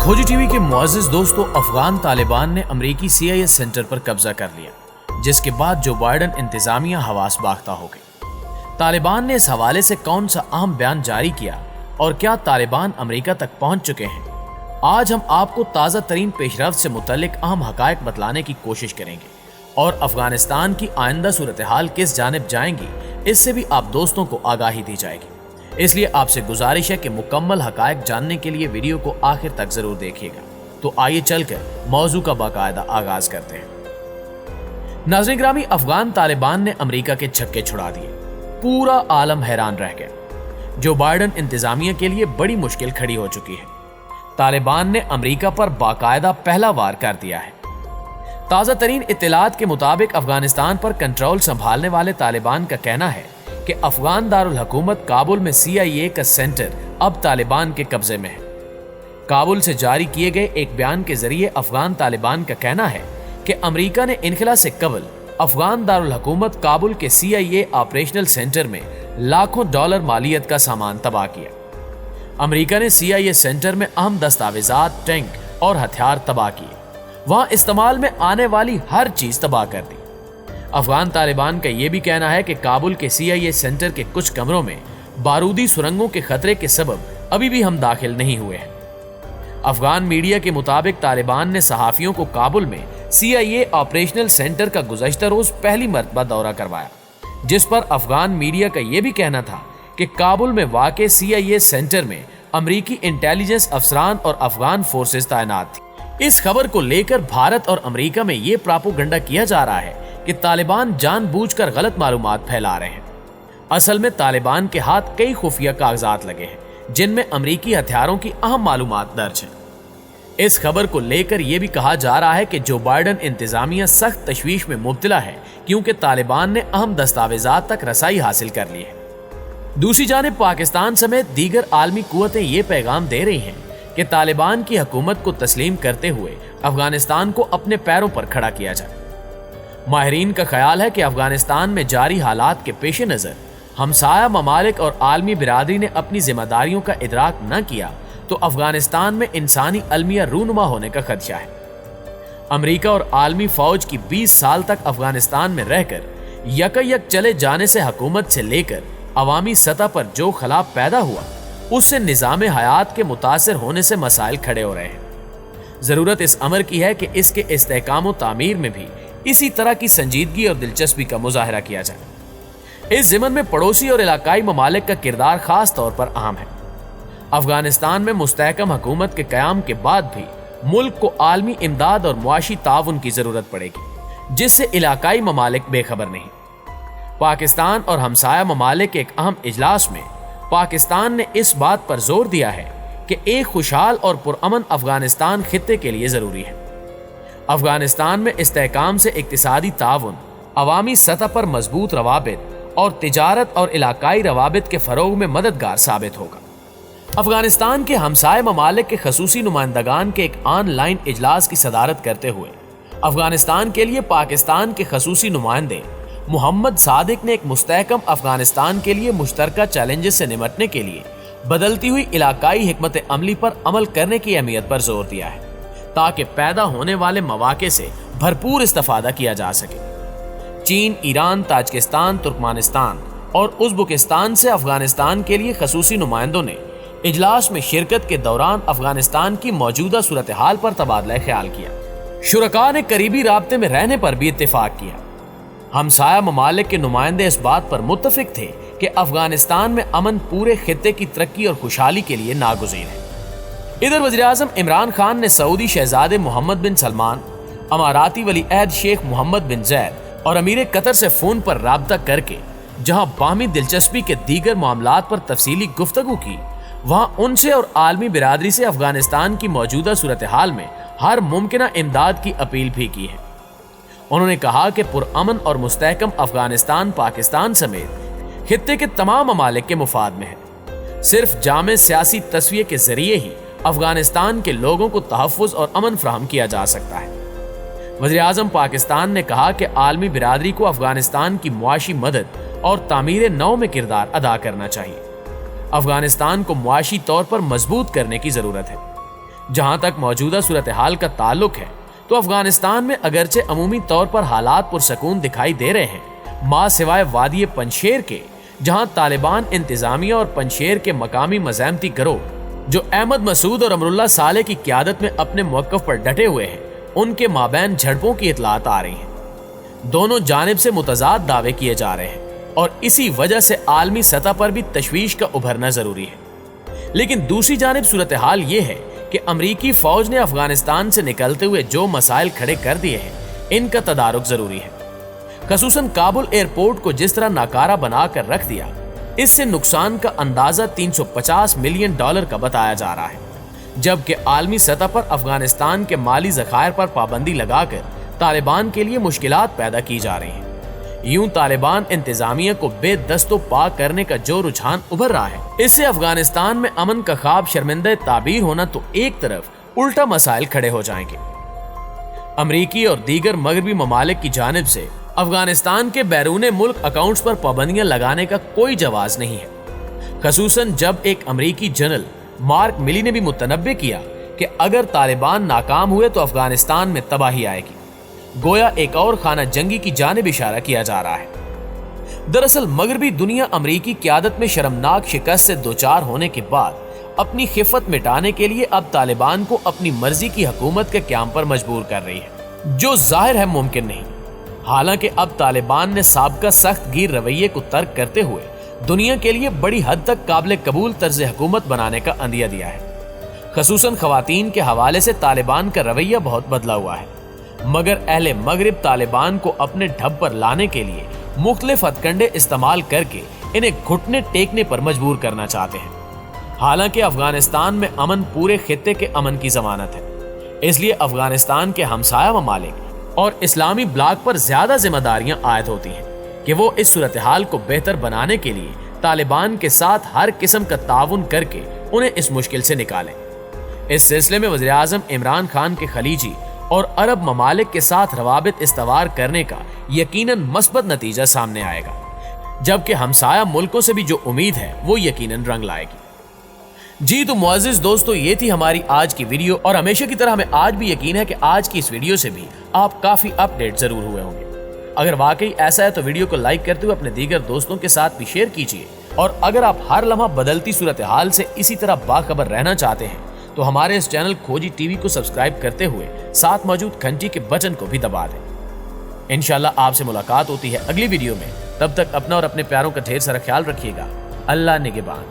खोजी टीवी के मुअज़्ज़िज़ दोस्तों, अफगान तालिबान ने अमरीकी CIA सेंटर पर कब्जा कर लिया, जिसके बाद जो बाइडन इंतजामिया हवास बाख्ता हो गई। तालिबान ने इस हवाले से कौन सा अहम बयान जारी किया और क्या तालिबान अमेरिका तक पहुंच चुके हैं, आज हम आपको ताज़ा तरीन पेशरफ्त से मुतल्लिक अहम हकायक बतलाने की कोशिश करेंगे और अफगानिस्तान की आइंदा सूरत हाल किस जानिब जाएंगी, इससे भी आप दोस्तों को आगाही दी जाएगी। इसलिए आपसे गुजारिश है कि मुकम्मल हकायक जानने के लिए वीडियो को आखिर तक जरूर देखिएगा। तो आइए चलकर मौजू का बाकायदा आगाज करते हैं। नाज़रीन ग्रामी, अफगान तालिबान ने अमेरिका के छक्के छुड़ा दिए, पूरा आलम हैरान रह गया। जो बाइडन इंतजामिया के लिए बड़ी मुश्किल खड़ी हो चुकी है। तालिबान ने अमेरिका पर बाकायदा पहला वार कर दिया है। ताज़ा तरीन इत्तलात के मुताबिक अफगानिस्तान पर कंट्रोल संभालने वाले तालिबान का कहना है कि अफगान दारुल हुकूमत काबुल में CIA का सेंटर अब तालिबान के कब्जे में है। काबुल से जारी किए गए एक बयान के जरिए अफगान तालिबान का कहना है कि अमेरिका ने इनखला से कबल अफगान दारुल हुकूमत काबुल के CIA ऑपरेशनल सेंटर में लाखों डॉलर मालियत का सामान तबाह किया। अमेरिका ने CIA सेंटर में अहम दस्तावेजात, टैंक और हथियार तबाह किए। वहां इस्तेमाल में आने वाली हर चीज तबाह कर दी। अफगान तालिबान का यह भी कहना है कि काबुल के CIA सेंटर के कुछ कमरों में बारूदी सुरंगों के खतरे के सबब अभी भी हम दाखिल नहीं हुए हैं। अफगान मीडिया के मुताबिक तालिबान ने सहाफियों को काबुल में CIA ऑपरेशनल सेंटर का गुज़श्ता रोज पहली मर्तबा दौरा करवाया, जिस पर अफगान मीडिया का यह भी कहना था कि काबुल में वाक़े CIA सेंटर में अमरीकी इंटेलिजेंस अफसरान और अफगान फोर्सेस तैनात थी। इस खबर को लेकर भारत और अमेरिका में यह प्रोपेगेंडा किया जा रहा है कि तालिबान जानबूझकर गलत मालूमात फैला रहे हैं। असल में तालिबान के हाथ कई खुफिया कागजात लगे हैं, जिनमें अमरीकी हथियारों की अहम मालूमात दर्ज हैं। इस खबर को लेकर यह भी कहा जा रहा है कि जो बाइडन इंतजामिया सख्त तशवीश में मुब्तला है, क्योंकि तालिबान ने अहम दस्तावेजात तक रसाई हासिल कर ली है। दूसरी जानिब पाकिस्तान समेत दीगर आलमी कुव्वतें ये पैगाम दे रही हैं कि तालिबान की हुकूमत को तस्लीम करते हुए अफगानिस्तान को अपने पैरों पर खड़ा किया जाए। माहिरीन का ख्याल है कि अफगानिस्तान में जारी हालात के पेश नज़र हमसाया ममालिक और आलमी बिरादरी ने अपनी जिम्मेदारियों का इदराक न किया तो अफगानिस्तान में इंसानी अलमिया रूनुमा होने का खदशा है। अमेरिका और आलमी फौज की 20 साल तक अफगानिस्तान में रहकर यकयक चले जाने से हुकूमत से लेकर अवामी सतह पर जो खलाफ पैदा हुआ, उससे निज़ाम हयात के मुतासर होने से मसाइल खड़े हो रहे हैं। ज़रूरत इस अमर की है कि इसके इस्तेहकाम तामीर में भी इसी तरह की संजीदगी और दिलचस्पी का मुजाहरा किया जाए। इस ज़िमन में पड़ोसी और इलाकाई ममालिक का किरदार खास तौर पर अहम है। अफगानिस्तान में मुस्तहकम हुकूमत के क़याम के बाद भी मुल्क को आलमी इमदाद और मुआशी ताउन की ज़रूरत पड़ेगी, जिससे इलाकाई ममालिक बेखबर नहीं। पाकिस्तान और हमसाया ममालिक के एक अहम इजलास में पाकिस्तान ने इस बात पर जोर दिया है कि एक खुशहाल और पुरअमन अफगानिस्तान खित्ते के लिए ज़रूरी है। अफगानिस्तान में इस्तेहकाम से इक्तिसादी ताउन, अवामी सतह पर मजबूत रवाबित और तिजारत और इलाकाई रवाबित के फ़रोग में मददगार साबित होगा। अफगानिस्तान के हमसाय ममालिक के खसूसी नुमाइंदगान के एक ऑनलाइन इजलास की सदारत करते हुए अफगानिस्तान के लिए पाकिस्तान के खसूसी नुमाइंदे मोहम्मद सादिक ने एक मुस्तहकम अफगानिस्तान के लिए मुश्तरका चैलेंजेस से निमटने के लिए बदलती हुई इलाकाई हिकमत अमली पर अमल करने की अहमियत पर जोर दिया है, ताकि पैदा होने वाले मौके से भरपूर इस्तेफादा किया जा सके। चीन, ईरान, ताजिकिस्तान, तुर्कमानिस्तान और उज़्बेकिस्तान से अफगानिस्तान के लिए खसूसी नुमाइंदों ने इजलास में शिरकत के दौरान अफगानिस्तान की मौजूदा सूरत हाल पर तबादला ख्याल किया। शुरका ने करीबी राब्ते में रहने पर भी इत्तेफाक किया। हमसाया ममालिक के नुमाइंदे इस बात पर मुत्तफिक थे कि अफगानिस्तान में अमन पूरे खित्ते की तरक्की और खुशहाली के लिए नागुज़ीर है। इधर वज़ीर-ए-आज़म इमरान खान ने सऊदी शहजादे मोहम्मद बिन सलमान, अमाराती वली अहद शेख मोहम्मद बिन ज़ैद और अमीर कतर से फ़ोन पर राब्ता करके जहां बाहमी दिलचस्पी के दीगर मामलात पर तफसीली गुफ्तगू की, वहां उनसे और आलमी बिरादरी से अफगानिस्तान की मौजूदा सूरत हाल में हर मुमकिना इमदाद की अपील भी की है। उन्होंने कहा कि पुरअमन और मुस्तहकम अफगानिस्तान पाकिस्तान समेत खित्ते के तमाम ममालिक के मुफाद में है। सिर्फ जामे सियासी तस्वीर के जरिए ही अफगानिस्तान के लोगों को तहफ़्फ़ुज़ और अमन फराहम किया जा सकता है। वज़ीर-ए-आज़म पाकिस्तान ने कहा कि आलमी बिरादरी को अफगानिस्तान की मुआशी मदद और तामीर नौ में किरदार अदा करना चाहिए। अफगानिस्तान को मुआशी तौर पर मजबूत करने की ज़रूरत है। जहां तक मौजूदा सूरत हाल का ताल्लुक है तो अफगानिस्तान में अगरचे अमूमी तौर पर हालात पुरसकून दिखाई दे रहे हैं, मां सिवाय वादी पंजशेर के, जहां तालिबान इंतजामिया और पंजशेर के मकामी मज़ाहमती गिरोह जो अहमद मसूद और अमरुल्लाह साले की क़यादत में अपने मौक़िफ़ पर डटे हुए हैं, उनके माबैन झड़पों की इतलात आ रही हैं। दोनों जानिब से मुतज़ाद दावे किए जा रहे हैं और इसी वजह से आलमी सतह पर भी तशवीश का उभरना जरूरी है। लेकिन दूसरी जानिब सूरत हाल ये है कि अमरीकी फौज ने अफगानिस्तान से निकलते हुए जो मसाइल खड़े कर दिए हैं, इनका तदारुक जरूरी है। खसूसन काबुल एयरपोर्ट को जिस तरह नाकारा बनाकर रख दिया, इससे नुकसान का अंदाजा $350 मिलियन का बताया जा रहा है, जबकि आलमी सतह पर अफगानिस्तान के माली ज़खायर पर पाबंदी लगाकर तालिबान के लिए मुश्किलात पैदा की जा रही हैं। यूं तालिबान इंतजामिया को बेदस्तो पाक करने का जो रुझान उभर रहा है, इससे अफगानिस्तान में अमन का ख्वाब शर्मिंदा ताबीर होना तो एक तरफ उल्टा मसाइल खड़े हो जाएंगे। अमरीकी और दीगर मगरबी ममालिक की जानिब से अफगानिस्तान के बैरूने मुल्क अकाउंट्स पर पाबंदियां लगाने का कोई जवाज नहीं है, खसूसन जब एक अमरीकी जनरल मार्क मिली ने भी मुतनब्बे किया कि अगर तालिबान नाकाम हुए तो अफगानिस्तान में तबाही आएगी। गोया एक और खाना जंगी की जानिब इशारा किया जा रहा है। दरअसल मगरबी दुनिया अमरीकी क़यादत में शर्मनाक शिकस्त से दोचार होने के बाद अपनी खिफत मिटाने के लिए अब तालिबान को अपनी मर्जी की हुकूमत के क़याम पर मजबूर कर रही है, जो जाहिर है मुमकिन नहीं। हालांकि अब तालिबान ने साबका सख्त गिर रवैये को तर्क करते हुए दुनिया के लिए बड़ी हद तक काबिल कबूल तर्ज हुकूमत बनाने का अंदिया दिया है। खसूसन खवातीन के हवाले से तालिबान का रवैया बहुत बदला हुआ है, मगर अहले मगरिब तालिबान को अपने ढब पर लाने के लिए मुख्तलिफ हथकंडे इस्तेमाल करके इन्हें घुटने टेकने पर मजबूर करना चाहते हैं। हालांकि अफगानिस्तान में अमन पूरे खित्ते के अमन की जमानत है, इसलिए अफगानिस्तान के हमसाया ममालिक और इस्लामी ब्लॉक पर ज्यादा जिम्मेदारियां आयद होती हैं कि वो इस सूरत हाल को बेहतर बनाने के लिए तालिबान के साथ हर किस्म का ताउन करके उन्हें इस मुश्किल से निकालें। इस सिलसिले में वज़ीर आज़म इमरान खान के खलीजी और अरब ममालिक के साथ रवाबित इस्तवार करने का यकीनन मस्बत नतीजा सामने आएगा, जबकि हमसाया मुल्कों से भी जो उम्मीद है वो यकीनन रंग लाएगी। जी तो मुअज़्ज़िज़ दोस्तों, ये थी हमारी आज की वीडियो और हमेशा की तरह हमें आज भी यकीन है कि आज की इस वीडियो से भी आप काफी अपडेट जरूर हुए होंगे। अगर वाकई ऐसा है तो वीडियो को लाइक करते हुए अपने दीगर दोस्तों के साथ भी शेयर कीजिए, और अगर आप हर लम्हा बदलती सूरत हाल से इसी तरह बाखबर रहना चाहते हैं तो हमारे इस चैनल खोजी टीवी को सब्सक्राइब करते हुए साथ मौजूद घंटी के बटन को भी दबा दें। इंशाल्लाह आपसे मुलाकात होती है अगली वीडियो में। तब तक अपना और अपने प्यारों का ढेर सारा ख्याल रखिएगा। अल्लाह निगहबान।